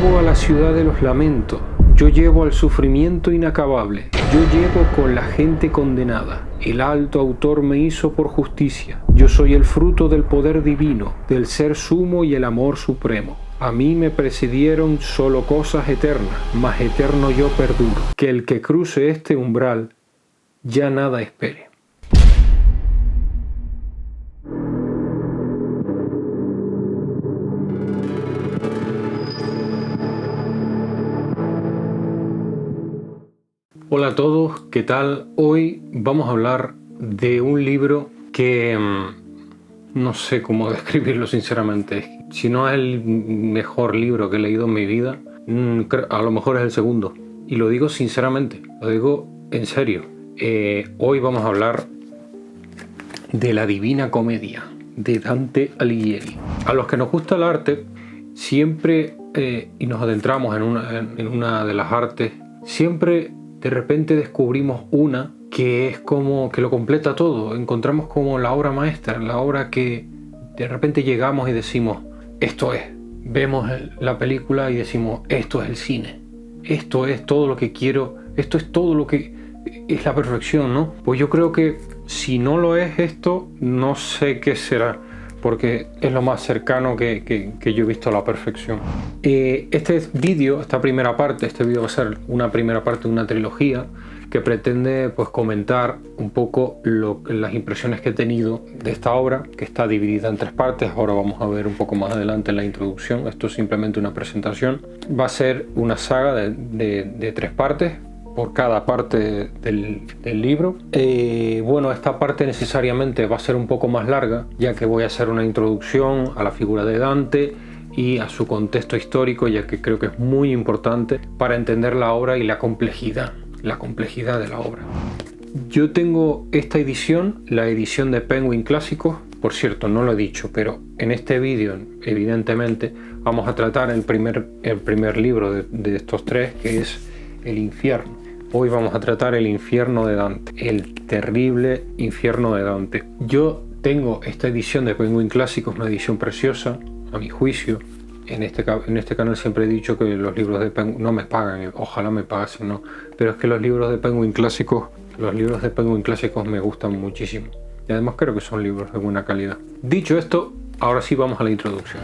llevo a la ciudad de los lamentos, yo llevo al sufrimiento inacabable, yo llevo con la gente condenada. El alto autor me hizo por justicia, yo soy el fruto del poder divino, del ser sumo y el amor supremo. A mí me precedieron solo cosas eternas, mas eterno yo perduro. Que el que cruce este umbral ya nada espere. Hola a todos, ¿qué tal? Hoy vamos a hablar de un libro que no sé cómo describirlo sinceramente. Si no es el mejor libro que he leído en mi vida, a lo mejor es el segundo. Y lo digo sinceramente, lo digo en serio. Hoy vamos a hablar de La Divina Comedia, de Dante Alighieri. A los que nos gusta el arte, siempre, y nos adentramos en una de las artes, siempre de repente descubrimos una que es como que lo completa todo. Encontramos como la obra maestra, la obra que de repente llegamos y decimos, esto es. Vemos la película y decimos, esto es el cine. Esto es todo lo que quiero, esto es todo lo que es la perfección, ¿no? Pues yo creo que si no lo es esto, no sé qué será, porque es lo más cercano que yo he visto a la perfección. Este vídeo va a ser una primera parte de una trilogía que pretende pues comentar un poco las impresiones que he tenido de esta obra, que está dividida en tres partes. Ahora vamos a ver un poco más adelante en la introducción. Esto es simplemente una presentación. Va a ser una saga de tres partes, por cada parte del libro. Bueno, esta parte necesariamente va a ser un poco más larga, ya que voy a hacer una introducción a la figura de Dante y a su contexto histórico, ya que creo que es muy importante para entender la obra y la complejidad de la obra. Yo tengo esta edición, la edición de Penguin Clásicos. Por cierto, no lo he dicho, pero en este vídeo, evidentemente, vamos a tratar el primer libro de estos tres, que es El Infierno. Hoy vamos a tratar el infierno de Dante, el terrible infierno de Dante. Yo tengo esta edición de Penguin Clásicos, una edición preciosa, a mi juicio. En este canal siempre he dicho que los libros de Penguin no me pagan, ojalá me pagasen, no. Pero es que los libros de Penguin Clásicos me gustan muchísimo. Y además creo que son libros de buena calidad. Dicho esto, ahora sí vamos a la introducción.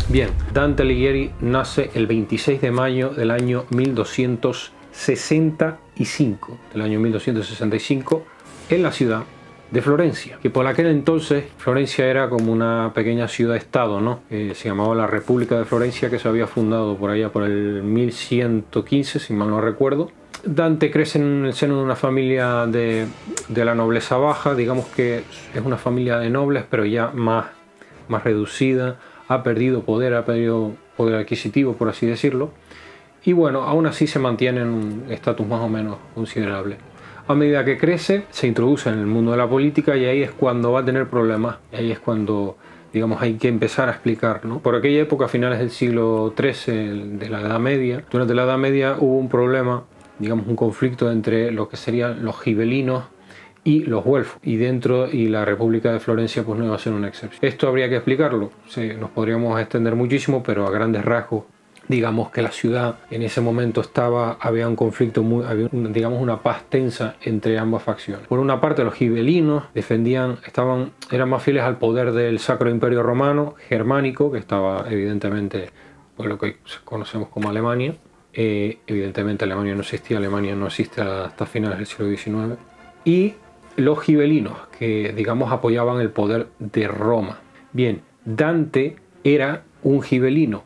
Bien, Dante Alighieri nace el 26 de mayo del año 1265, en la ciudad de Florencia, que por aquel entonces Florencia era como una pequeña ciudad-estado, ¿no? Se llamaba la República de Florencia, que se había fundado por allá por el 1115, si mal no recuerdo. Dante crece en el seno de una familia de la nobleza baja, digamos que es una familia de nobles, pero ya más reducida. Ha perdido poder adquisitivo, por así decirlo, y bueno, aún así se mantiene en un estatus más o menos considerable. A medida que crece, se introduce en el mundo de la política y ahí es cuando va a tener problemas, y ahí es cuando, digamos, hay que empezar a explicar, ¿no? Por aquella época, a finales del siglo XIII, de la Edad Media, durante la Edad Media hubo un problema, digamos, un conflicto entre lo que serían los gibelinos y los güelfos, y la República de Florencia pues no iba a ser una excepción. Esto habría que explicarlo, sí, nos podríamos extender muchísimo, pero a grandes rasgos, digamos que la ciudad en ese momento había un conflicto, digamos una paz tensa entre ambas facciones. Por una parte, los gibelinos eran más fieles al poder del Sacro Imperio Romano germánico, que estaba evidentemente por lo que conocemos como Alemania. Evidentemente Alemania no existe hasta finales del siglo XIX. Y los gibelinos, que digamos apoyaban el poder de Roma. Bien, Dante era un gibelino,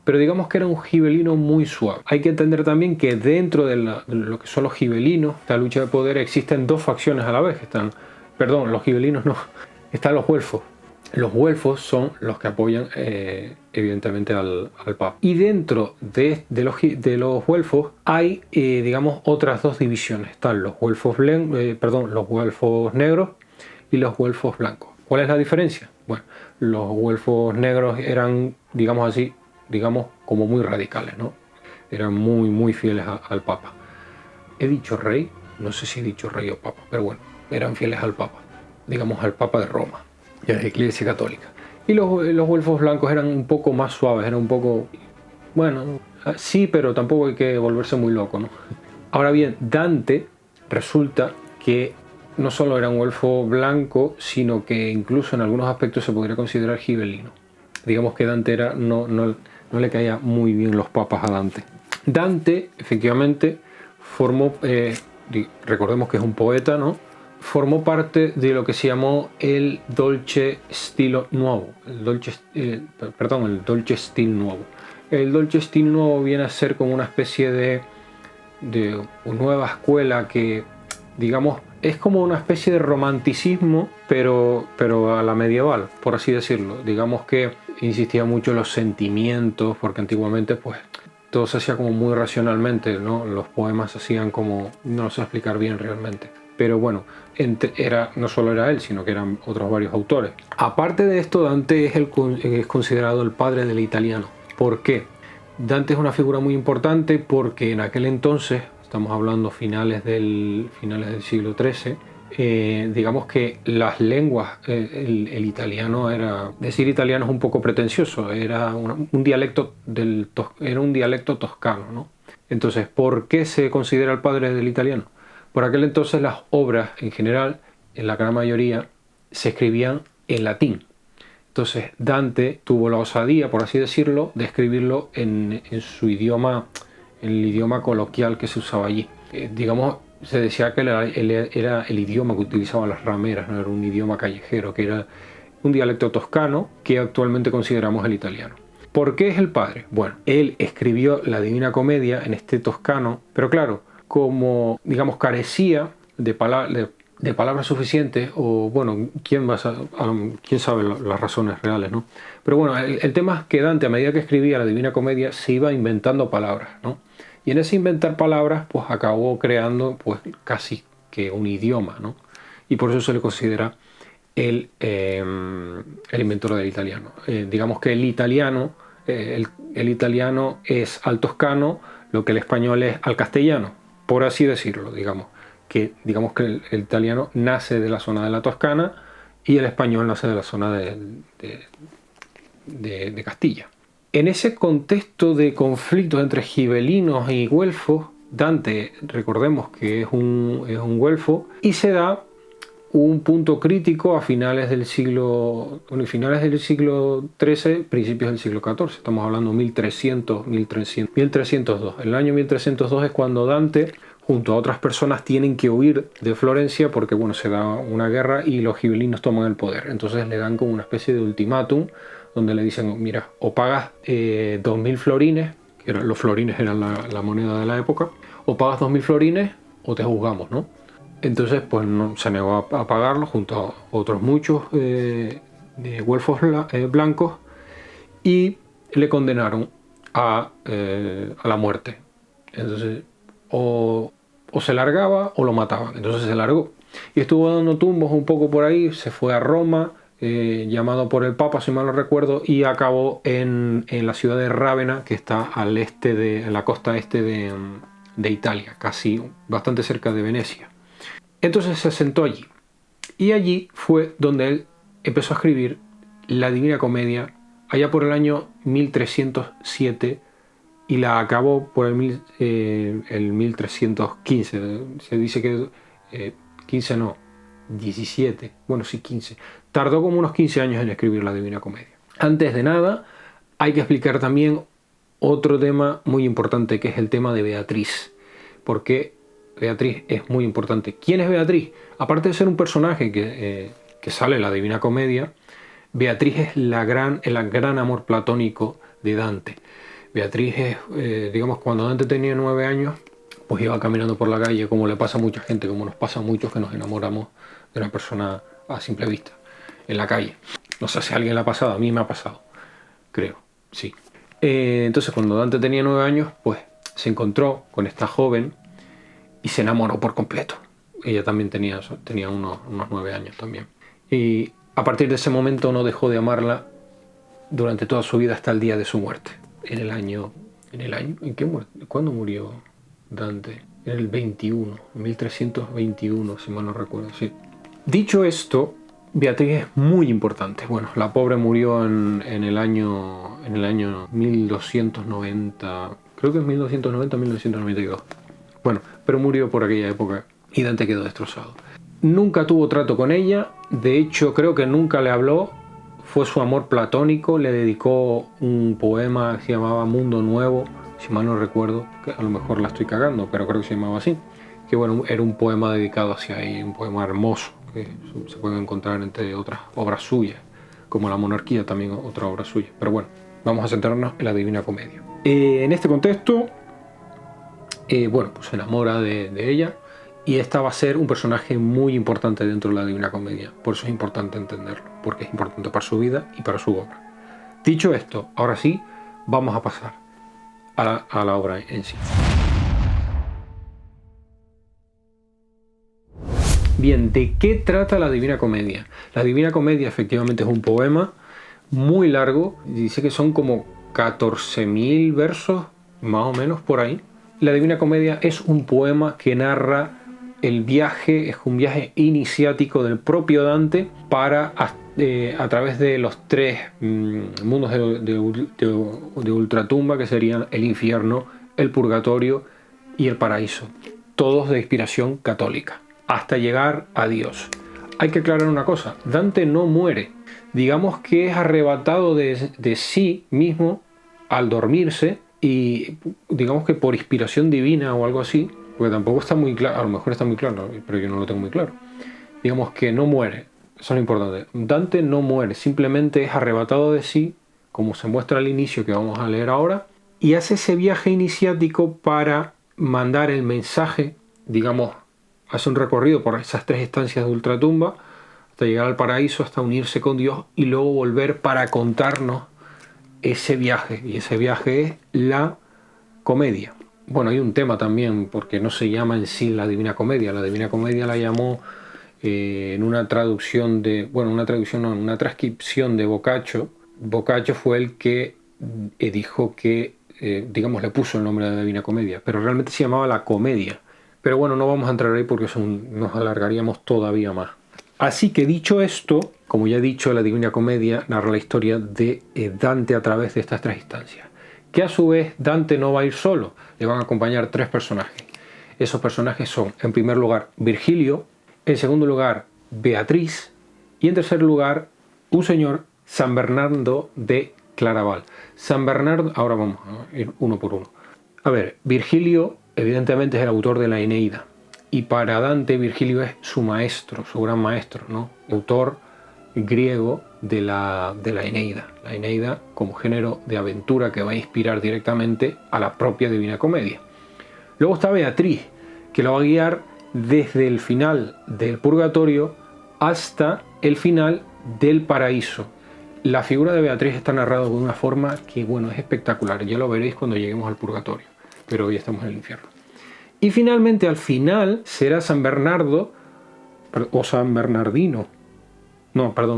pero digamos que era un gibelino muy suave. Hay que entender también que dentro de lo que son los gibelinos, esta lucha de poder, existen dos facciones a la vez. Los gibelinos no, están los güelfos. Los güelfos son los que apoyan evidentemente al Papa. Y dentro de los güelfos hay, digamos, otras dos divisiones. Están los güelfos negros y los güelfos blancos. ¿Cuál es la diferencia? Bueno, los güelfos negros eran, digamos como muy radicales, ¿no? Eran muy fieles al Papa. ¿He dicho rey? No sé si he dicho rey o Papa, pero bueno, eran fieles al Papa. digamos, al Papa de Roma y a la Iglesia Católica. Y los güelfos blancos eran un poco más suaves, eran un poco, bueno, sí, pero tampoco hay que volverse muy loco, ¿no? Ahora bien, Dante resulta que no solo era un güelfo blanco, sino que incluso en algunos aspectos se podría considerar gibelino. Digamos que Dante no le caía muy bien los papas a Dante. Dante, efectivamente, formó, recordemos que es un poeta, ¿no? Formó parte de lo que se llamó el Dolce Stilo Nuovo. El Dolce Stil Nuovo. El Dolce Stil Nuovo viene a ser como una especie de nueva escuela que, digamos, es como una especie de romanticismo, pero a la medieval, por así decirlo. Digamos que insistía mucho en los sentimientos, porque antiguamente pues todo se hacía como muy racionalmente, ¿no? Los poemas se hacían como, no lo sé explicar bien realmente. Pero bueno, no solo era él, sino que eran otros varios autores. Aparte de esto, Dante es considerado el padre del italiano. ¿Por qué? Dante es una figura muy importante porque en aquel entonces, estamos hablando finales del siglo XIII, digamos que las lenguas, el italiano decir italiano es un poco pretencioso, era un dialecto toscano, ¿no? Entonces, ¿por qué se considera el padre del italiano? Por aquel entonces las obras en general, en la gran mayoría, se escribían en latín. Entonces Dante tuvo la osadía, por así decirlo, de escribirlo en su idioma, en el idioma coloquial que se usaba allí. Digamos, se decía que era el idioma que utilizaban las rameras, no era un idioma callejero, que era un dialecto toscano que actualmente consideramos el italiano. ¿Por qué es el padre? Bueno, él escribió la Divina Comedia en este toscano, pero claro, como, digamos, carecía de palabras suficientes, o bueno, quién sabe las razones reales, ¿no? Pero bueno, el tema es que Dante, a medida que escribía la Divina Comedia, se iba inventando palabras, ¿no? Y en ese inventar palabras, pues acabó creando pues casi que un idioma, ¿no? Y por eso se le considera el inventor del italiano. Digamos que el italiano es al toscano lo que el español es al castellano, por así decirlo, digamos que el italiano nace de la zona de la Toscana y el español nace de la zona de Castilla. En ese contexto de conflictos entre gibelinos y güelfos, Dante, recordemos que es un güelfo, y se da un punto crítico a finales del siglo XIII, principios del siglo XIV. Estamos hablando 1302. El año 1302 es cuando Dante, junto a otras personas, tienen que huir de Florencia porque bueno, se da una guerra y los gibelinos toman el poder. Entonces le dan como una especie de ultimátum donde le dicen, mira, o pagas 2000 florines, los florines eran la moneda de la época, o pagas 2000 florines o te juzgamos, ¿no? Entonces pues no, se negó a pagarlo junto a otros muchos güelfos blancos y le condenaron a la muerte. Entonces o se largaba o lo mataban. Entonces se largó y estuvo dando tumbos un poco por ahí, se fue a Roma, llamado por el Papa si mal no recuerdo, y acabó en la ciudad de Rávena, que está al este en la costa este de Italia, casi bastante cerca de Venecia. Entonces se asentó allí y allí fue donde él empezó a escribir la Divina Comedia allá por el año 1307 y la acabó por el 1315. Se dice que 15 no, 17, bueno sí 15. Tardó como unos 15 años en escribir la Divina Comedia. Antes de nada hay que explicar también otro tema muy importante, que es el tema de Beatriz, porque Beatriz es muy importante. ¿Quién es Beatriz? Aparte de ser un personaje que sale en la Divina Comedia, Beatriz es el gran amor platónico de Dante. Beatriz es, digamos, cuando Dante tenía 9 años, pues iba caminando por la calle, como le pasa a mucha gente, como nos pasa a muchos que nos enamoramos de una persona a simple vista, en la calle. No sé si a alguien le ha pasado, a mí me ha pasado, creo, sí. Entonces cuando Dante tenía 9 años, pues se encontró con esta joven y se enamoró por completo. Ella también tenía unos 9 años también. Y a partir de ese momento no dejó de amarla durante toda su vida hasta el día de su muerte. ¿Cuándo murió Dante? En el 21, 1321, si mal no recuerdo, sí. Dicho esto, Beatriz es muy importante. Bueno, la pobre murió en el año 1290, creo que es 1290, 1992. Bueno, pero murió por aquella época y Dante quedó destrozado. Nunca tuvo trato con ella, de hecho creo que nunca le habló, fue su amor platónico, le dedicó un poema que se llamaba Mundo Nuevo, si mal no recuerdo, que a lo mejor la estoy cagando, pero creo que se llamaba así, que bueno, era un poema dedicado hacia ella, un poema hermoso, que se puede encontrar entre otras obras suyas, como La Monarquía, también otra obra suya, pero bueno, vamos a centrarnos en la Divina Comedia. En este contexto, bueno, pues se enamora de ella, y esta va a ser un personaje muy importante dentro de la Divina Comedia. Por eso es importante entenderlo, porque es importante para su vida y para su obra. Dicho esto, ahora sí, vamos a pasar a la obra en sí. Bien, ¿de qué trata la Divina Comedia? La Divina Comedia efectivamente es un poema muy largo, dice que son como 14.000 versos, más o menos por ahí. La Divina Comedia es un poema que narra el viaje, es un viaje iniciático del propio Dante para, a través de los tres mundos de ultratumba, que serían el infierno, el purgatorio y el paraíso, todos de inspiración católica, hasta llegar a Dios. Hay que aclarar una cosa, Dante no muere, digamos que es arrebatado de sí mismo al dormirse, y digamos que por inspiración divina o algo así, porque tampoco está muy claro, a lo mejor está muy claro, pero yo no lo tengo muy claro. Digamos que no muere, eso es lo importante. Dante no muere, simplemente es arrebatado de sí, como se muestra al inicio que vamos a leer ahora, y hace ese viaje iniciático para mandar el mensaje, digamos, hace un recorrido por esas tres estancias de ultratumba, hasta llegar al paraíso, hasta unirse con Dios y luego volver para contarnos ese viaje, y ese viaje es la comedia. Bueno, hay un tema también, porque no se llama en sí la Divina Comedia. La Divina Comedia la llamó en una traducción una transcripción de Boccaccio. Boccaccio fue el que dijo que, digamos, le puso el nombre de la Divina Comedia, pero realmente se llamaba la Comedia. Pero bueno, no vamos a entrar ahí porque nos alargaríamos todavía más. Así que dicho esto, como ya he dicho, la Divina Comedia narra la historia de Dante a través de estas tres instancias. Que a su vez Dante no va a ir solo, le van a acompañar tres personajes. Esos personajes son, en primer lugar, Virgilio, en segundo lugar, Beatriz, y en tercer lugar, un señor, San Bernardo de Claraval. San Bernardo, ahora vamos a ir uno por uno. A ver, Virgilio evidentemente es el autor de la Eneida, y para Dante Virgilio es su maestro, su gran maestro, ¿no? Autor griego de la Eneida. La Eneida como género de aventura que va a inspirar directamente a la propia Divina Comedia. Luego está Beatriz, que lo va a guiar desde el final del purgatorio hasta el final del paraíso. La figura de Beatriz está narrada de una forma que, bueno, es espectacular. Ya lo veréis cuando lleguemos al purgatorio, pero hoy estamos en el infierno. Y finalmente, al final, será San Bernardo, o San Bernardino,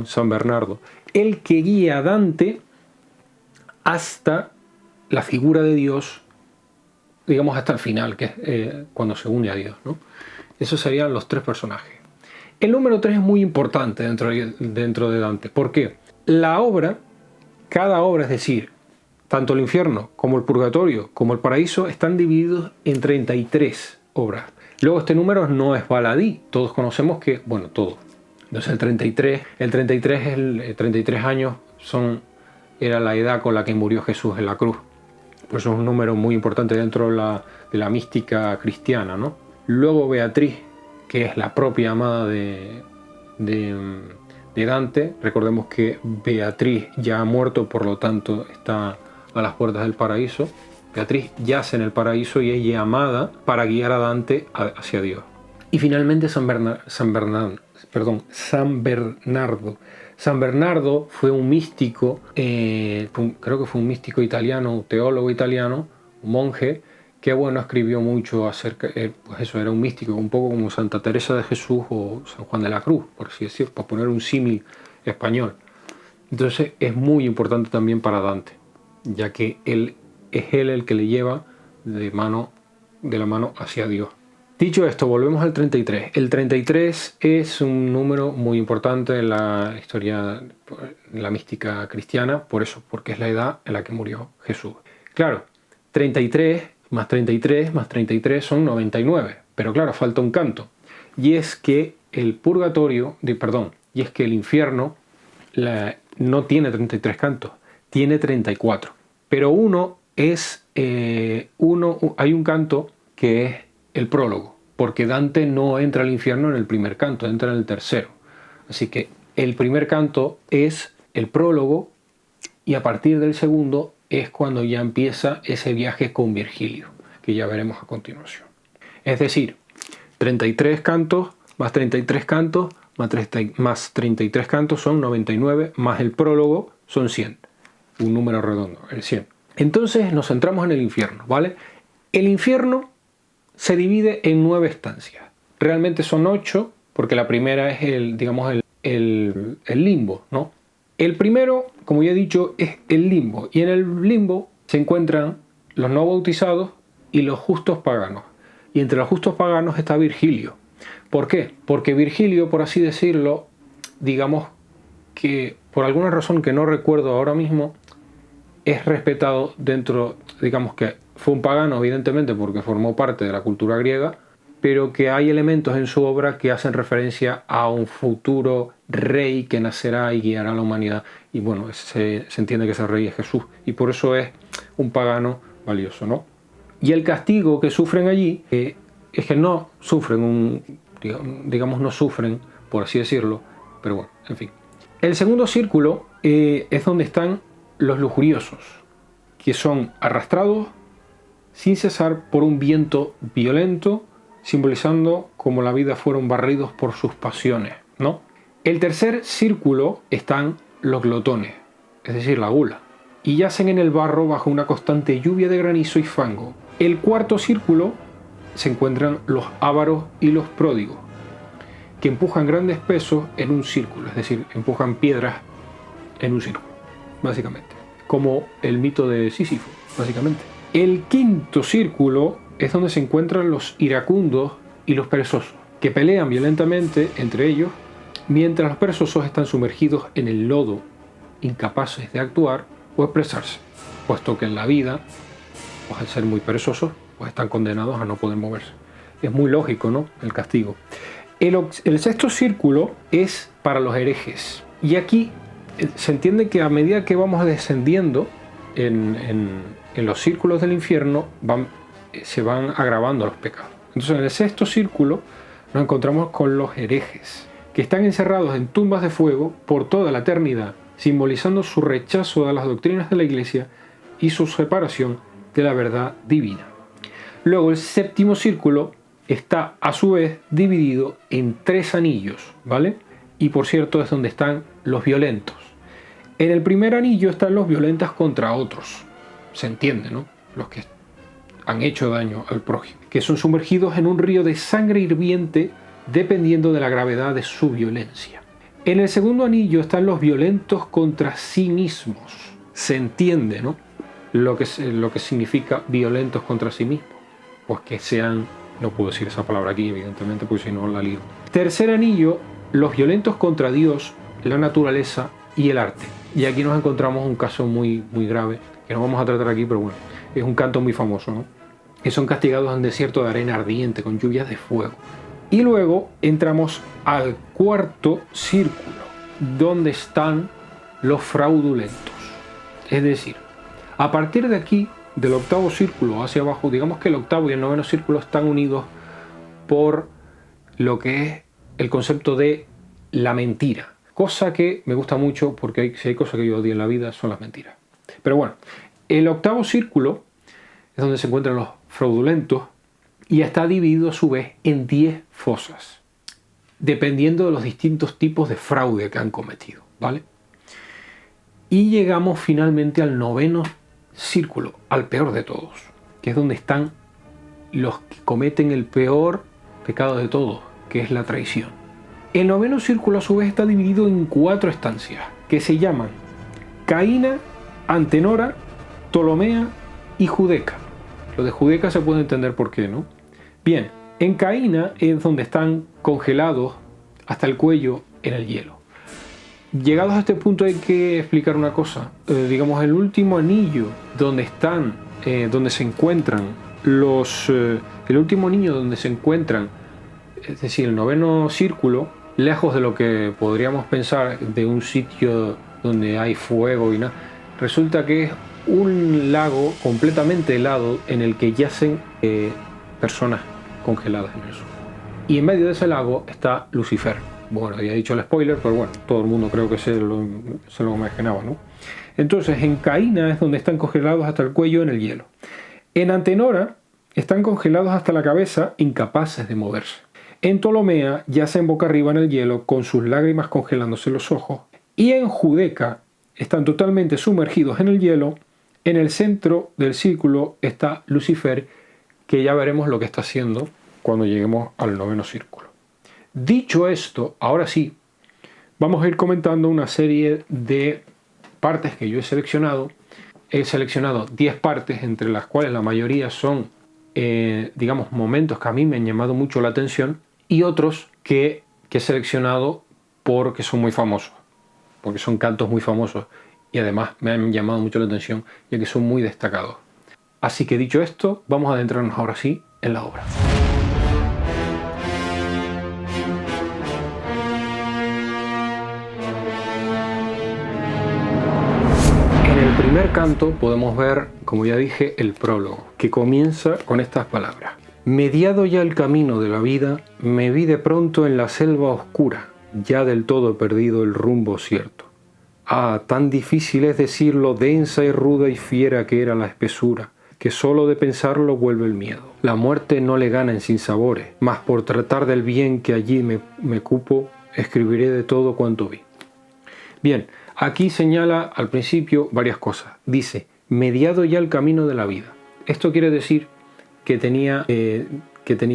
San Bernardo, el que guía a Dante hasta la figura de Dios, digamos hasta el final, que es cuando se une a Dios, ¿no? Esos serían los tres personajes. El número 3 es muy importante dentro de Dante. ¿Por qué? Cada obra, es decir, tanto el infierno como el purgatorio como el paraíso, están divididos en 33 obras. Luego este número no es baladí, todos conocemos que, bueno, todos. Entonces el 33 años era la edad con la que murió Jesús en la cruz. Por eso es un número muy importante dentro de la mística cristiana, ¿no? Luego Beatriz, que es la propia amada de Dante. Recordemos que Beatriz ya ha muerto, por lo tanto está a las puertas del paraíso. Beatriz yace en el paraíso y es llamada para guiar a Dante hacia Dios. Y finalmente San Bernardo. San Bernardo fue un místico, creo que fue un místico italiano, un teólogo italiano, un monje, que bueno, escribió mucho acerca, pues eso, era un místico, un poco como Santa Teresa de Jesús o San Juan de la Cruz, por así decirlo, para poner un símil español. Entonces es muy importante también para Dante, ya que es él el que le lleva de la mano hacia Dios. Dicho esto, volvemos al 33. El 33 es un número muy importante en la historia, en la mística cristiana, por eso, porque es la edad en la que murió Jesús. Claro, 33 más 33 más 33 son 99, pero claro, falta un canto. Y es que el purgatorio, y es que el infierno no tiene 33 cantos, tiene 34. Pero hay un canto que es el prólogo, porque Dante no entra al infierno en el primer canto, entra en el tercero. Así que el primer canto es el prólogo y a partir del segundo es cuando ya empieza ese viaje con Virgilio, que ya veremos a continuación. Es decir, 33 cantos más 33 cantos más 33 cantos son 99, más el prólogo son 100. Un número redondo, el 100. Entonces nos centramos en el infierno, ¿vale? El infierno se divide en 9 estancias. Realmente son 8, porque la primera es el limbo, ¿no? El primero, como ya he dicho, es el limbo. Y en el limbo se encuentran los no bautizados y los justos paganos. Y entre los justos paganos está Virgilio. ¿Por qué? Porque Virgilio, por así decirlo, digamos que por alguna razón que no recuerdo ahora mismo, es respetado dentro, digamos que fue un pagano evidentemente porque formó parte de la cultura griega, pero que hay elementos en su obra que hacen referencia a un futuro rey que nacerá y guiará a la humanidad. Y bueno, se entiende que ese rey es Jesús y por eso es un pagano valioso, ¿no? Y el castigo que sufren allí es que no sufren no sufren, por así decirlo, pero bueno, en fin. El segundo círculo es donde están los lujuriosos, que son arrastrados sin cesar por un viento violento, simbolizando como la vida fueron barridos por sus pasiones, ¿no? El tercer círculo están los glotones, es decir, la gula, y yacen en el barro bajo una constante lluvia de granizo y fango. El cuarto círculo se encuentran los ávaros y los pródigos, que empujan grandes pesos en un círculo, es decir, empujan piedras en un círculo, básicamente, como el mito de Sísifo, básicamente. El quinto círculo es donde se encuentran los iracundos y los perezosos, que pelean violentamente entre ellos, mientras los perezosos están sumergidos en el lodo, incapaces de actuar o expresarse, puesto que en la vida, pues al ser muy perezosos, pues están condenados a no poder moverse. Es muy lógico, ¿no?, el castigo. El sexto círculo es para los herejes. Y aquí se entiende que a medida que vamos descendiendo en los círculos del infierno, se van agravando los pecados. Entonces en el sexto círculo nos encontramos con los herejes, que están encerrados en tumbas de fuego por toda la eternidad, simbolizando su rechazo a las doctrinas de la Iglesia y su separación de la verdad divina. Luego el séptimo círculo está a su vez dividido en 3 anillos, ¿vale? Y por cierto es donde están los violentos. En el primer anillo están los violentos contra otros, se entiende, ¿no? Los que han hecho daño al prójimo, que son sumergidos en un río de sangre hirviente dependiendo de la gravedad de su violencia. En el segundo anillo están los violentos contra sí mismos, se entiende, ¿no?, lo que significa violentos contra sí mismos, pues que sean, no puedo decir esa palabra aquí evidentemente porque si no la lío. Tercer anillo, los violentos contra Dios, la naturaleza y el arte. Y aquí nos encontramos un caso muy, muy grave, que no vamos a tratar aquí, pero bueno, es un canto muy famoso, ¿no?, que son castigados en desierto de arena ardiente con lluvias de fuego. Y luego entramos al cuarto círculo, donde están los fraudulentos. Es decir, a partir de aquí, del octavo círculo hacia abajo, digamos que el octavo y el noveno círculo están unidos por lo que es el concepto de la mentira. Cosa que me gusta mucho porque si hay cosas que yo odio en la vida son las mentiras. Pero bueno, el octavo círculo es donde se encuentran los fraudulentos y está dividido a su vez en 10 fosas, dependiendo de los distintos tipos de fraude que han cometido, ¿vale? Y llegamos finalmente al noveno círculo, al peor de todos, que es donde están los que cometen el peor pecado de todos, que es la traición. El noveno círculo a su vez está dividido en 4 estancias, que se llaman Caína, Antenora, Ptolomea y Judeca. Lo de Judeca se puede entender por qué, ¿no? Bien, En Caína es donde están congelados hasta el cuello en el hielo. Llegados a este punto hay que explicar una cosa. Digamos, el último anillo donde están, donde se encuentran el último anillo donde se encuentran, es decir, el noveno círculo, lejos de lo que podríamos pensar de un sitio donde hay fuego y nada, resulta que es un lago completamente helado en el que yacen personas congeladas en el suelo. Y en medio de ese lago está Lucifer. Bueno, ya he dicho el spoiler, pero bueno, todo el mundo creo que se lo imaginaba, ¿no? Entonces, en Caína es donde están congelados hasta el cuello en el hielo. En Antenora están congelados hasta la cabeza, incapaces de moverse. En Ptolomea yacen boca arriba en el hielo, con sus lágrimas congelándose los ojos. Y en Judeca están totalmente sumergidos en el hielo. En el centro del círculo está Lucifer, que ya veremos lo que está haciendo cuando lleguemos al noveno círculo. Dicho esto, ahora sí, vamos a ir comentando una serie de partes que yo he seleccionado. He seleccionado 10 partes, entre las cuales la mayoría son, digamos, momentos que a mí me han llamado mucho la atención, y otros que he seleccionado porque son muy famosos, porque son cantos muy famosos y además me han llamado mucho la atención ya que son muy destacados. Así que dicho esto, vamos a adentrarnos ahora sí en la obra. En el primer canto podemos ver, como ya dije, el prólogo, que comienza con estas palabras. Mediado ya el camino de la vida, me vi de pronto en la selva oscura, ya del todo perdido el rumbo cierto. Ah, tan difícil es decirlo, densa y ruda y fiera que era la espesura, que solo de pensarlo vuelve el miedo. La muerte no le gana en sinsabores, mas por tratar del bien que allí me cupo, escribiré de todo cuanto vi. Bien, aquí señala al principio varias cosas. Dice, mediado ya el camino de la vida. Esto quiere decir que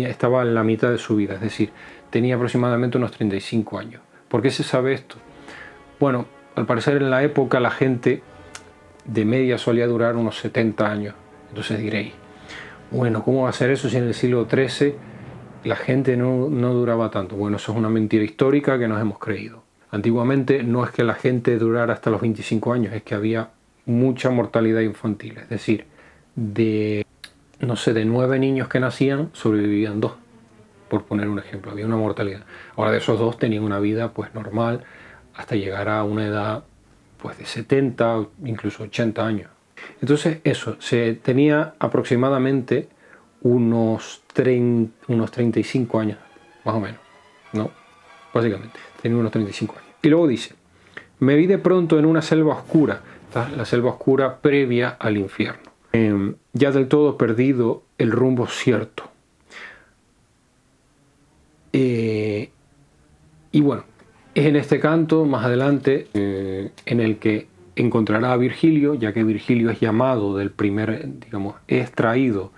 estaba en la mitad de su vida, es decir, tenía aproximadamente unos 35 años. ¿Por qué se sabe esto? Bueno, al parecer en la época la gente de media solía durar unos 70 años. Entonces diréis, bueno, ¿cómo va a ser eso si en el siglo XIII la gente no duraba tanto? Bueno, eso es una mentira histórica que nos hemos creído. Antiguamente no es que la gente durara hasta los 25 años, es que había mucha mortalidad infantil. Es decir, de 9 niños que nacían, sobrevivían 2, por poner un ejemplo. Había una mortalidad. Ahora, de esos 2 tenían una vida pues normal hasta llegar a una edad pues de 70 o incluso 80 años. Entonces eso, se tenía aproximadamente unos 35 años, más o menos, ¿no? Básicamente, tenía unos 35 años. Y luego dice, me vi de pronto en una selva oscura, la selva oscura previa al infierno. Ya del todo perdido el rumbo cierto. Y bueno, es en este canto, más adelante, en el que encontrará a Virgilio, ya que Virgilio es llamado del primer, digamos, es extraído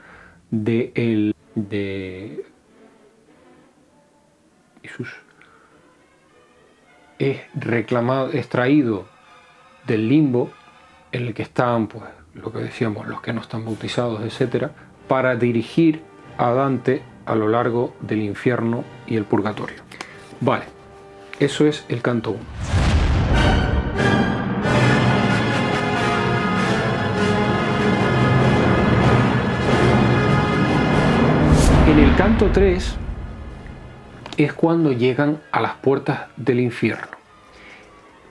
extraído del limbo en el que están, pues, lo que decíamos, los que no están bautizados, etcétera, para dirigir a Dante a lo largo del infierno y el purgatorio. Vale, eso es el canto 1. En el canto 3 es cuando llegan a las puertas del infierno.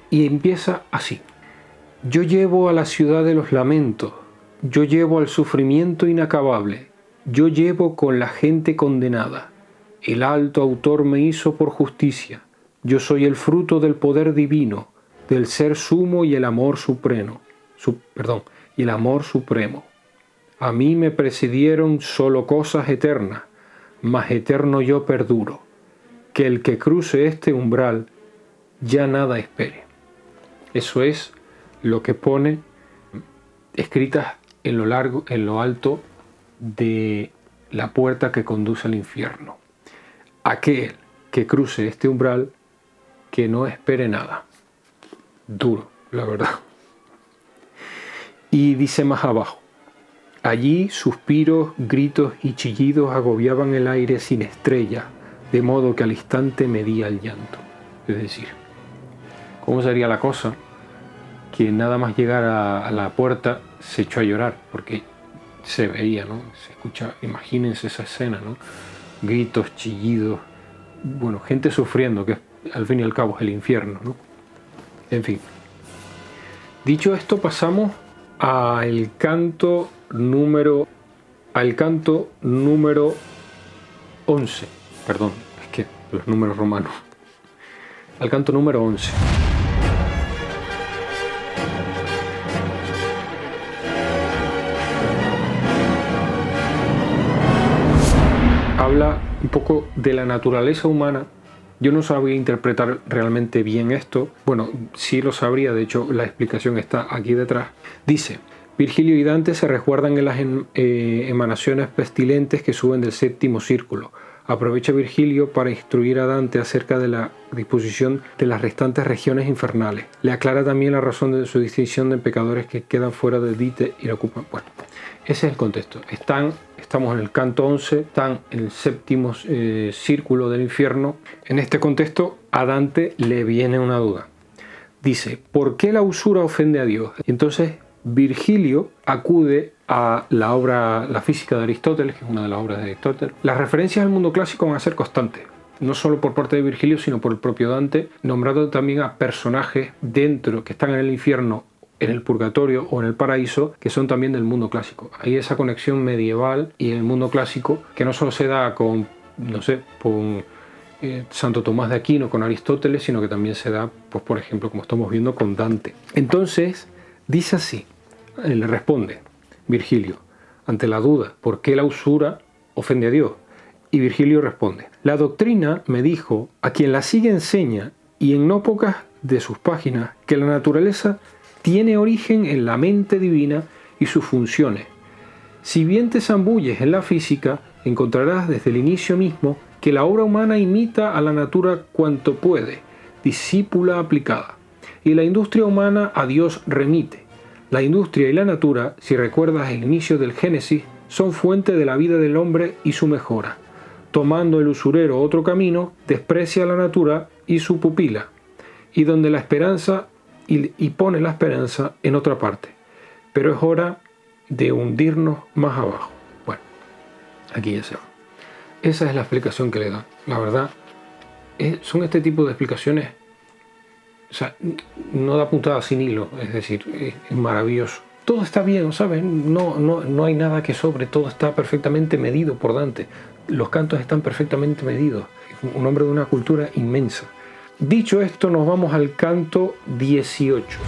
Y empieza así. Yo llevo a la ciudad de los lamentos, yo llevo al sufrimiento inacabable, yo llevo con la gente condenada. El alto autor me hizo por justicia, yo soy el fruto del poder divino, del ser sumo y el amor supremo. Y el amor supremo. A mí me precedieron solo cosas eternas, mas eterno yo perduro. Que el que cruce este umbral ya nada espere. Eso es lo que pone escritas en lo alto de la puerta que conduce al infierno. Aquel que cruce este umbral, que no espere nada. Duro, la verdad. Y dice más abajo, Allí suspiros, gritos y chillidos agobiaban el aire sin estrella, de modo que al instante medía el llanto. Es decir, ¿cómo sería la cosa? Que nada más llegar a la puerta se echó a llorar, porque se veía, ¿no? Se escucha, imagínense esa escena, ¿no? Gritos, chillidos, bueno, gente sufriendo, que al fin y al cabo es el infierno, ¿no? En fin. Dicho esto, pasamos al canto número 11. Perdón, es que los números romanos. Al canto número 11. Habla un poco de la naturaleza humana. Yo no sabía interpretar realmente bien esto. Bueno, sí lo sabría, de hecho la explicación está aquí detrás. Dice: Virgilio y Dante se resguardan en las emanaciones pestilentes que suben del séptimo círculo. Aprovecha Virgilio para instruir a Dante acerca de la disposición de las restantes regiones infernales. Le aclara también la razón de su distinción de pecadores que quedan fuera del dite y la ocupan. Bueno, ese es el contexto. Estamos en el canto 11, están en el séptimo círculo del infierno. En este contexto a Dante le viene una duda. Dice: ¿por qué la usura ofende a Dios? Y entonces Virgilio acude a la obra La física de Aristóteles, que es una de las obras de Aristóteles. Las referencias al mundo clásico van a ser constantes, no solo por parte de Virgilio, sino por el propio Dante, nombrando también a personajes dentro que están en el infierno, en el purgatorio o en el paraíso, que son también del mundo clásico. Hay esa conexión medieval y el mundo clásico que no solo se da con, no sé, con Santo Tomás de Aquino, con Aristóteles, sino que también se da, pues, por ejemplo, como estamos viendo, con Dante. Entonces, dice así, le responde Virgilio, ante la duda, ¿por qué la usura ofende a Dios? Y Virgilio responde: la doctrina, me dijo, a quien la sigue enseña, y en no pocas de sus páginas, que la naturaleza tiene origen en la mente divina y sus funciones. Si bien te zambulles en la física, encontrarás desde el inicio mismo que la obra humana imita a la natura cuanto puede, discípula aplicada, y la industria humana a Dios remite. La industria y la natura, si recuerdas el inicio del Génesis, son fuente de la vida del hombre y su mejora. Tomando el usurero otro camino, desprecia la natura y su pupila, y donde la esperanza y pone la esperanza en otra parte. Pero es hora de hundirnos más abajo. Bueno, aquí ya se va. Esa es la explicación que le da. La verdad, son este tipo de explicaciones. O sea, no da puntada sin hilo, es decir, es maravilloso. Todo está bien, ¿sabes? No hay nada que sobre, todo está perfectamente medido por Dante. Los cantos están perfectamente medidos. Un hombre de una cultura inmensa. Dicho esto, nos vamos al canto 18.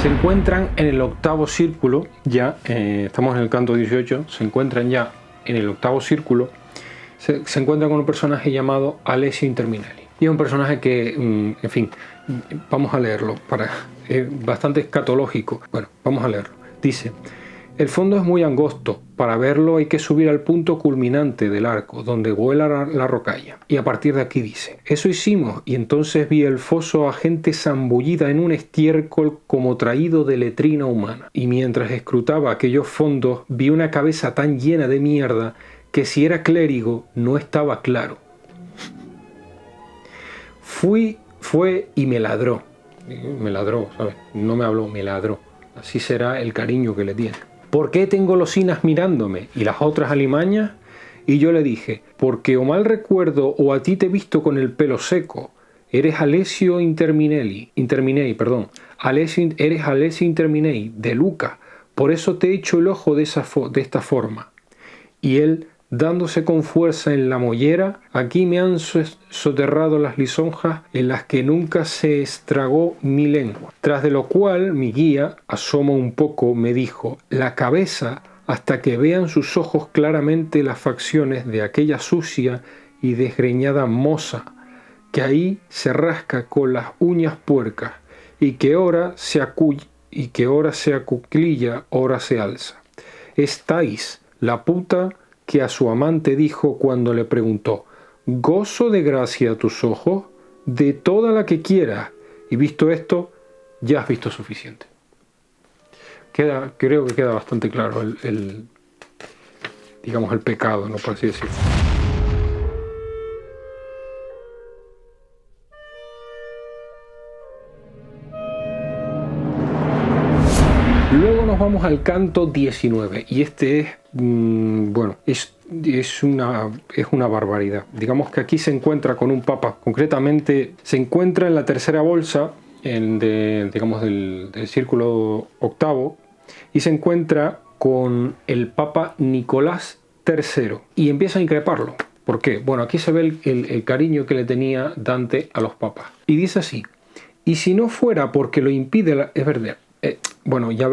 Se encuentran en el octavo círculo, ya estamos en el canto 18, se encuentran ya en el octavo círculo, se encuentran con un personaje llamado Alessio Interminelli. Y es un personaje que, en fin, vamos a leerlo, bastante escatológico. Bueno, vamos a leerlo. Dice: el fondo es muy angosto, para verlo hay que subir al punto culminante del arco, donde vuela la rocalla. Y a partir de aquí dice: eso hicimos, y entonces vi el foso a gente zambullida en un estiércol como traído de letrina humana. Y mientras escrutaba aquellos fondos, vi una cabeza tan llena de mierda que si era clérigo no estaba claro. Fue y me ladró. Me ladró, ¿sabes? No me habló, me ladró. Así será el cariño que le tiene. ¿Por qué tengo losinas mirándome y las otras alimañas? Y yo le dije: porque o mal recuerdo o a ti te he visto con el pelo seco. Eres Alessio Interminei, eres Alessio Interminei, de Luca. Por eso te he hecho el ojo de esta forma. Y él, dándose con fuerza en la mollera, aquí me han soterrado las lisonjas en las que nunca se estragó mi lengua. Tras de lo cual mi guía, asoma un poco, me dijo: la cabeza, hasta que vean sus ojos claramente las facciones de aquella sucia y desgreñada moza, que ahí se rasca con las uñas puercas, y que ora se acuclilla, ora se alza. Estáis la puta que a su amante dijo cuando le preguntó: gozo de gracia a tus ojos, de toda la que quieras, y visto esto, ya has visto suficiente. Creo que queda bastante claro digamos, el pecado, ¿no? Por así decirlo. Luego nos vamos al canto 19 y este es, bueno, es una barbaridad. Digamos que aquí se encuentra con un papa, concretamente se encuentra en la tercera bolsa digamos del círculo octavo y se encuentra con el papa Nicolás III y empieza a increparlo. ¿Por qué? Bueno, aquí se ve el cariño que le tenía Dante a los papas. Y dice así: y si no fuera porque lo impide es verdad. Bueno, ya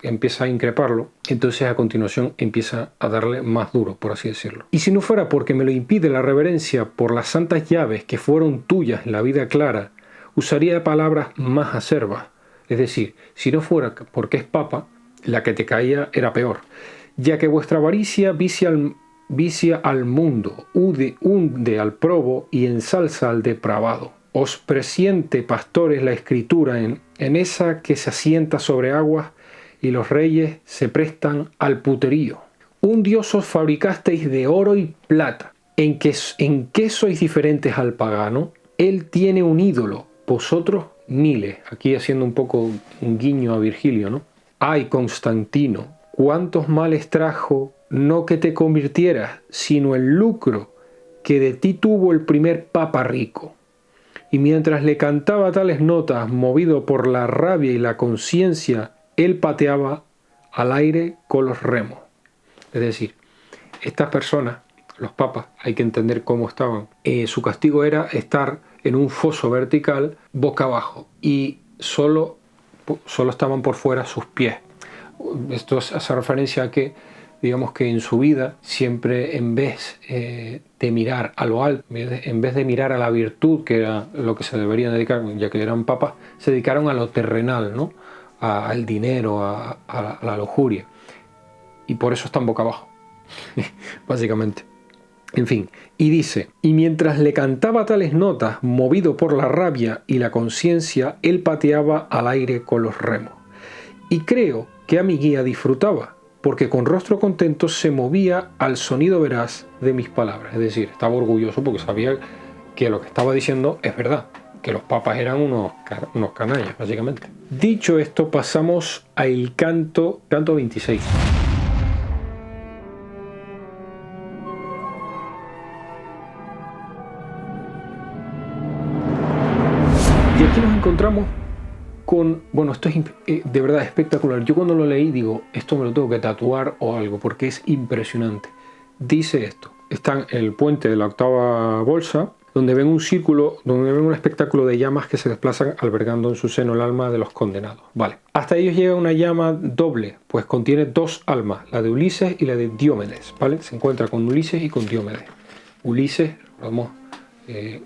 empieza a increparlo, entonces a continuación empieza a darle más duro, por así decirlo. Y si no fuera porque me lo impide la reverencia por las santas llaves que fueron tuyas en la vida clara, usaría palabras más acerbas. Es decir, si no fuera porque es papa, la que te caía era peor, ya que vuestra avaricia vicia al mundo, hunde al probo y ensalza al depravado. Os presiente, pastores, la escritura en esa que se asienta sobre aguas y los reyes se prestan al puterío. Un Dios os fabricasteis de oro y plata. ¿En qué sois diferentes al pagano? Él tiene un ídolo, vosotros miles. Aquí haciendo un poco un guiño a Virgilio, ¿no? Ay, Constantino, cuántos males trajo, no que te convirtieras, sino el lucro que de ti tuvo el primer papa rico. Y mientras le cantaba tales notas, movido por la rabia y la conciencia, él pateaba al aire con los remos. Es decir, estas personas, los papas, hay que entender cómo estaban. Su castigo era estar en un foso vertical, boca abajo, y solo estaban por fuera sus pies. Esto hace referencia a que, digamos que en su vida, siempre en vez de mirar a lo alto, en vez de mirar a la virtud, que era lo que se deberían dedicar, ya que eran papas, se dedicaron a lo terrenal, ¿no? Al dinero, a la lujuria. Y por eso están boca abajo, básicamente. En fin, y dice: y mientras le cantaba tales notas, movido por la rabia y la conciencia, él pateaba al aire con los remos. Y creo que a mi guía disfrutaba, porque con rostro contento se movía al sonido veraz de mis palabras. Es decir, estaba orgulloso porque sabía que lo que estaba diciendo es verdad, que los papas eran unos canallas, básicamente. Dicho esto, pasamos al canto 26. Y aquí nos encontramos con, bueno, esto es de verdad espectacular. Yo cuando lo leí digo, esto me lo tengo que tatuar o algo, porque es impresionante. Dice esto: está en el puente de la octava bolsa, donde ven un círculo, donde ven un espectáculo de llamas que se desplazan albergando en su seno el alma de los condenados. Vale. Hasta ellos llega una llama doble, pues contiene dos almas, la de Ulises y la de Diomedes. ¿Vale? Se encuentra con Ulises y con Diomedes. Ulises, recordamos,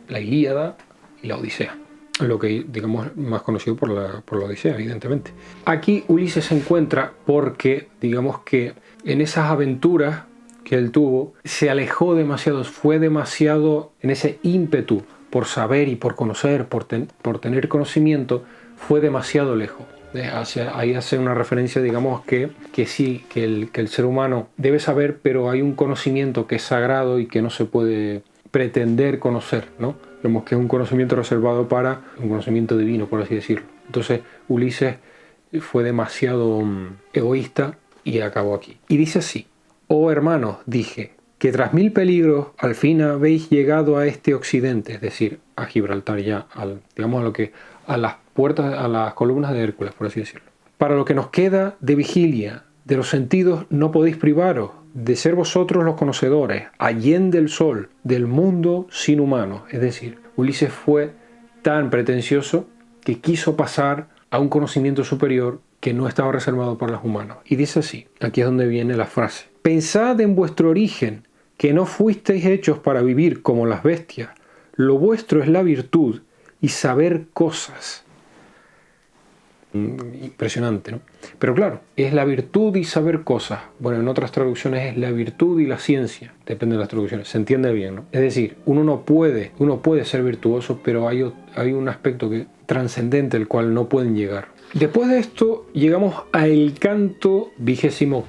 la Ilíada y la Odisea. Lo que, digamos, más conocido por la Odisea, evidentemente. Aquí Ulises se encuentra porque, digamos que en esas aventuras que él tuvo, se alejó demasiado, fue demasiado en ese ímpetu por saber y por conocer, por tener conocimiento, fue demasiado lejos. Ahí hace una referencia, digamos, que sí, que el ser humano debe saber, pero hay un conocimiento que es sagrado y que no se puede pretender conocer, ¿no? Vemos que es un conocimiento reservado para un conocimiento divino, por así decirlo. Entonces Ulises fue demasiado egoísta y acabó aquí. Y dice así: oh hermanos, dije, que tras 1000 peligros al fin habéis llegado a este occidente, es decir, a Gibraltar ya, digamos a las puertas, a las columnas de Hércules, por así decirlo. Para lo que nos queda de vigilia, de los sentidos no podéis privaros, de ser vosotros los conocedores, allende el sol, del mundo sin humanos. Es decir, Ulises fue tan pretencioso que quiso pasar a un conocimiento superior que no estaba reservado para los humanos. Y dice así, aquí es donde viene la frase: pensad en vuestro origen, que no fuisteis hechos para vivir como las bestias. Lo vuestro es la virtud y saber cosas. impresionante, ¿no? Pero claro, es la virtud y saber cosas. Bueno, en otras traducciones es la virtud y la ciencia, depende de las traducciones, se entiende bien, ¿no? Es decir, uno puede ser virtuoso, pero hay un aspecto trascendente al cual no pueden llegar. Después de esto llegamos al canto 28º.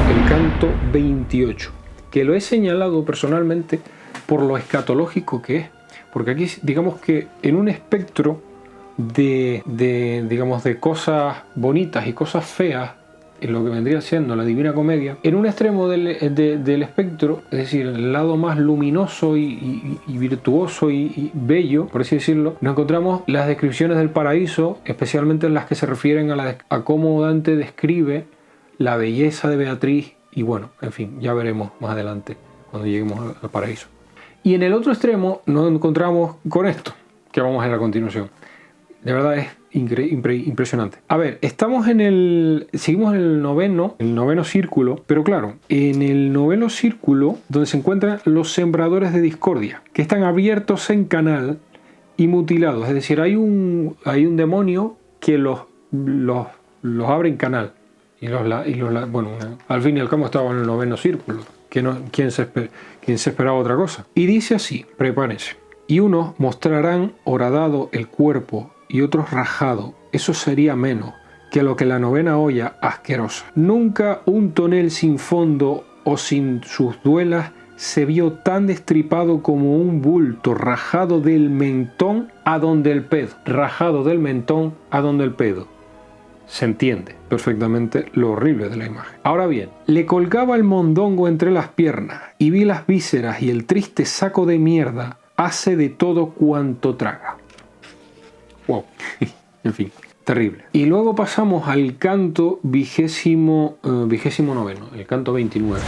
El canto 28, que lo he señalado personalmente por lo escatológico que es, porque aquí digamos que en un espectro de cosas bonitas y cosas feas, en lo que vendría siendo la Divina Comedia, en un extremo del espectro, es decir, el lado más luminoso y virtuoso y bello, por así decirlo, nos encontramos las descripciones del paraíso, especialmente las que se refieren a cómo Dante describe la belleza de Beatriz, y bueno, en fin, ya veremos más adelante cuando lleguemos al paraíso. Y en el otro extremo nos encontramos con esto, que vamos a ver a continuación. De verdad es impresionante. A ver, seguimos en el noveno círculo, pero claro, en el noveno círculo, donde se encuentran los sembradores de discordia, que están abiertos en canal y mutilados. Es decir, hay un demonio que los abre en canal. Bueno, al fin y al cabo estaba en el noveno círculo. ¿Quién se esperaba otra cosa? Y dice así, prepárense. Y unos mostrarán horadado el cuerpo y otros rajado. Eso sería menos que lo que la novena olla asquerosa. Nunca un tonel sin fondo o sin sus duelas se vio tan destripado como un bulto rajado del mentón a donde el pedo. Rajado del mentón a donde el pedo. Se entiende perfectamente lo horrible de la imagen. Ahora bien, le colgaba el mondongo entre las piernas y vi las vísceras y el triste saco de mierda hace de todo cuanto traga. Wow. En fin, terrible. Y luego pasamos al canto 29, el canto 29.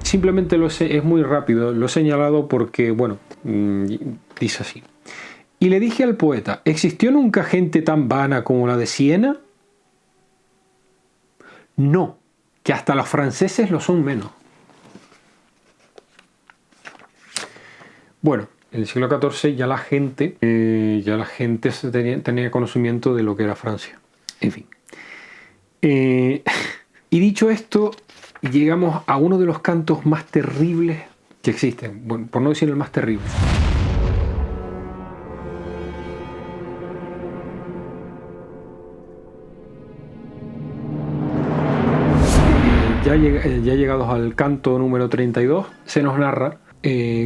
Simplemente es muy rápido, lo he señalado porque, bueno, dice así. Y le dije al poeta, ¿existió nunca gente tan vana como la de Siena? No, que hasta los franceses lo son menos. Bueno, en el siglo XIV ya la gente tenía conocimiento de lo que era Francia. En fin. Y dicho esto, llegamos a uno de los cantos más terribles que existen. Bueno, por no decir el más terrible. Ya llegados al canto número 32, se nos narra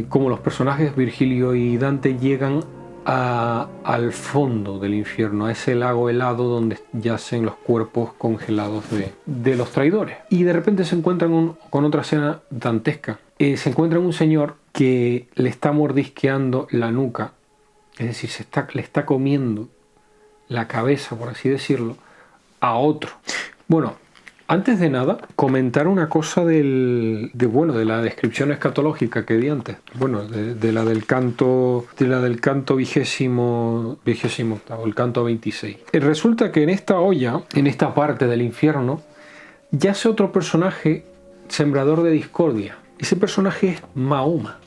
cómo los personajes Virgilio y Dante llegan al fondo del infierno, a ese lago helado donde yacen los cuerpos congelados de los traidores. Y de repente se encuentran con otra escena dantesca. Se encuentran un señor que le está mordisqueando la nuca, es decir, le está comiendo la cabeza, por así decirlo, a otro. Bueno, antes de nada, comentar una cosa de la descripción escatológica que di antes. Bueno, de la del canto 28º, el canto 26. Resulta que en esta olla, en esta parte del infierno, yace otro personaje sembrador de discordia. Ese personaje es Mahoma.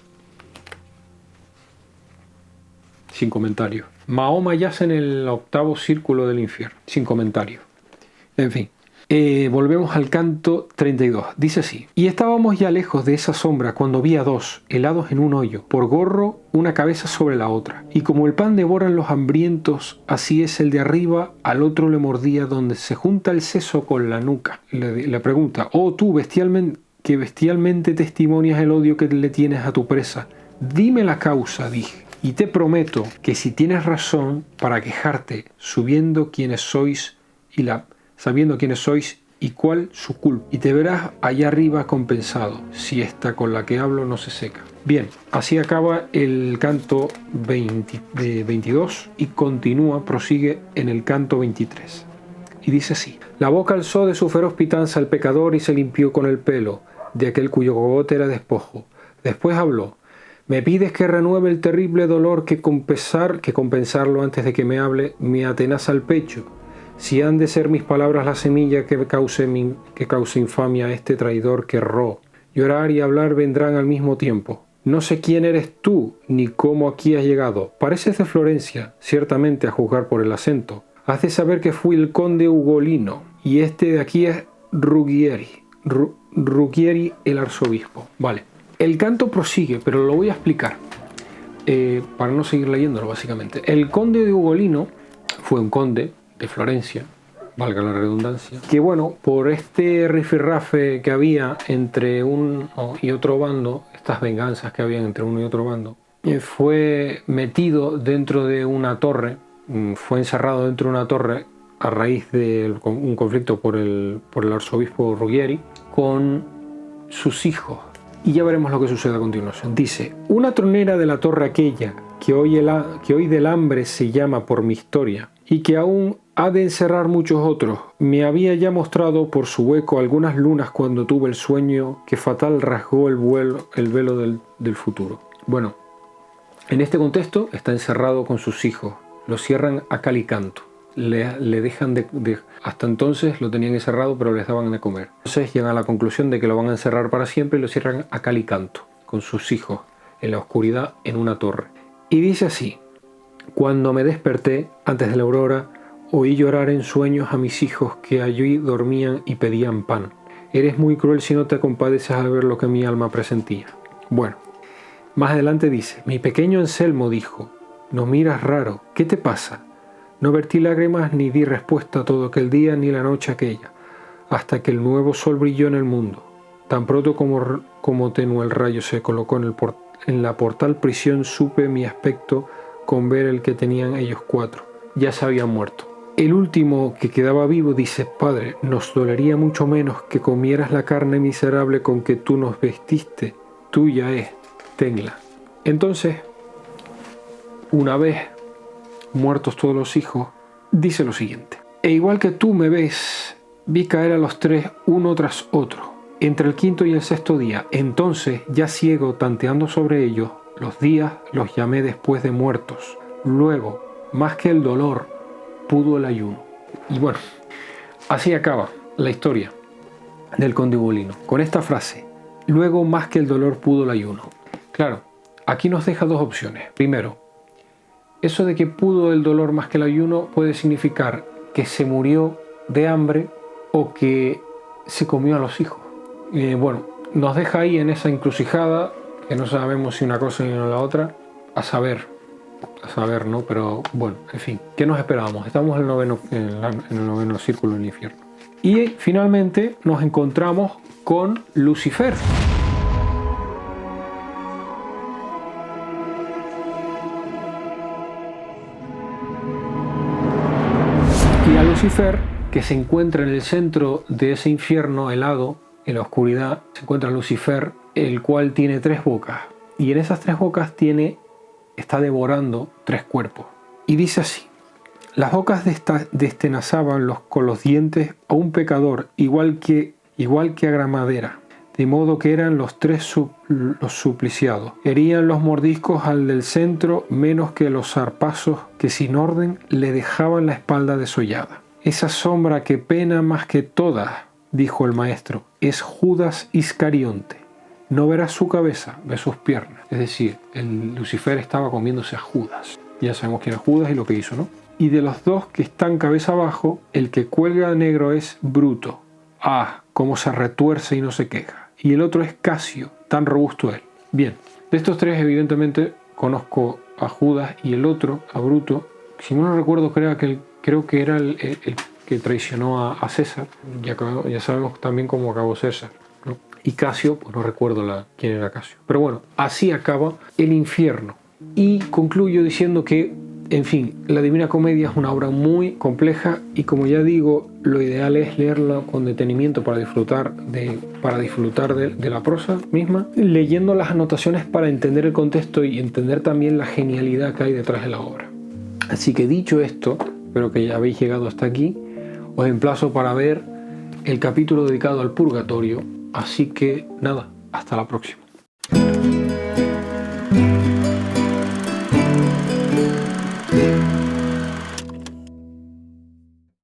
Sin comentarios. Mahoma yace en el 8º círculo del infierno. Sin comentarios. En fin. Volvemos al canto 32. Dice así. Y estábamos ya lejos de esa sombra cuando vi a dos, helados en un hoyo, por gorro, una cabeza sobre la otra. Y como el pan devoran los hambrientos, así es el de arriba, al otro le mordía donde se junta el seso con la nuca. Le pregunta, oh tú, que bestialmente testimonias el odio que le tienes a tu presa. Dime la causa, dije. Y te prometo que si tienes razón para quejarte, sabiendo quiénes sois y cuál su culpa, y te verás allá arriba compensado, si esta con la que hablo no se seca. Bien, así acaba el canto 22 y prosigue en el canto 23. Y dice así. La boca alzó de su feroz pitanza al pecador y se limpió con el pelo de aquel cuyo cogote era despojo. Después habló. Me pides que renueve el terrible dolor que compensarlo antes de que me hable me atenaza el pecho. Si han de ser mis palabras la semilla que cause infamia a este traidor que erró. Llorar y hablar vendrán al mismo tiempo. No sé quién eres tú, ni cómo aquí has llegado. Pareces de Florencia, ciertamente a juzgar por el acento. Has de saber que fui el conde Ugolino, y este de aquí es Ruggieri. Ruggieri el arzobispo. Vale. El canto prosigue, pero lo voy a explicar. Para no seguir leyéndolo, básicamente. El conde de Ugolino fue un conde de Florencia, valga la redundancia, que bueno, por este rifirrafe que había entre un y otro bando, estas venganzas que habían entre uno y otro bando, fue metido dentro de una torre, fue encerrado dentro de una torre a raíz de un conflicto por el arzobispo Ruggieri con sus hijos. Y ya veremos lo que sucede a continuación. Dice, una tronera de la torre aquella, que hoy del hambre se llama por mi historia, y que aún ha de encerrar muchos otros, me había ya mostrado por su hueco algunas lunas cuando tuve el sueño que fatal rasgó el velo del futuro. Bueno, en este contexto está encerrado con sus hijos, lo cierran a cal y canto. Le dejan hasta entonces lo tenían encerrado, pero les daban de comer. Entonces llegan a la conclusión de que lo van a encerrar para siempre y lo cierran a cal y canto, con sus hijos, en la oscuridad, en una torre. Y dice así, cuando me desperté, antes de la aurora, oí llorar en sueños a mis hijos que allí dormían y pedían pan. Eres muy cruel si no te compadeces al ver lo que mi alma presentía. Bueno, más adelante dice, mi pequeño Anselmo dijo, no miras raro, ¿qué te pasa? No vertí lágrimas ni di respuesta todo aquel día ni la noche aquella, hasta que el nuevo sol brilló en el mundo. Tan pronto como tenue el rayo se colocó en la portal prisión, supe mi aspecto con ver el que tenían ellos 4. Ya se habían muerto. El último que quedaba vivo dice, Padre, nos dolería mucho menos que comieras la carne miserable con que tú nos vestiste. Tuya es, tenla. Entonces, una vez muertos todos los hijos, dice lo siguiente. E igual que tú me ves, vi caer a los 3 uno tras otro, entre el 5º y el 6º día. Entonces, ya ciego, tanteando sobre ellos, los días los llamé después de muertos. Luego, más que el dolor, pudo el ayuno. Y bueno, así acaba la historia del conde Ugolino, con esta frase. Luego, más que el dolor, pudo el ayuno. Claro, aquí nos deja dos opciones. Primero, eso de que pudo el dolor más que el ayuno puede significar que se murió de hambre o que se comió a los hijos. Bueno, nos deja ahí en esa encrucijada, que no sabemos si una cosa ni la otra, a saber, ¿no? Pero bueno, en fin, ¿qué nos esperábamos? Estamos en el noveno círculo del infierno. Y finalmente nos encontramos con Lucifer. Y a Lucifer, que se encuentra en el centro de ese infierno helado, en la oscuridad, se encuentra Lucifer, el cual tiene 3 bocas. Y en esas 3 bocas está devorando 3 cuerpos. Y dice así, las bocas destenazaban con los dientes a un pecador, igual que a gramadera, de modo que eran los 3 los supliciados. Herían los mordiscos al del centro menos que los zarpazos que sin orden le dejaban la espalda desollada. Esa sombra que pena más que todas, dijo el maestro, es Judas Iscarionte. No verás su cabeza, ve sus piernas. Es decir, el Lucifer estaba comiéndose a Judas. Ya sabemos quién es Judas y lo que hizo, ¿no? Y de los 2 que están cabeza abajo, el que cuelga negro es Bruto. Ah, cómo se retuerce y no se queja. Y el otro es Casio, tan robusto él. Bien, de estos 3 evidentemente conozco a Judas y el otro, a Bruto. Si no recuerdo, creo que era el que traicionó a César. Ya sabemos también cómo acabó César, ¿no? Y Casio, pues no recuerdo quién era Casio. Pero bueno, así acaba el infierno. Y concluyo diciendo que, en fin, la Divina Comedia es una obra muy compleja y, como ya digo, lo ideal es leerla con detenimiento para disfrutar de la prosa misma, leyendo las anotaciones para entender el contexto y entender también la genialidad que hay detrás de la obra. Así que dicho esto, espero que ya habéis llegado hasta aquí, os emplazo para ver el capítulo dedicado al purgatorio. Así que nada, hasta la próxima.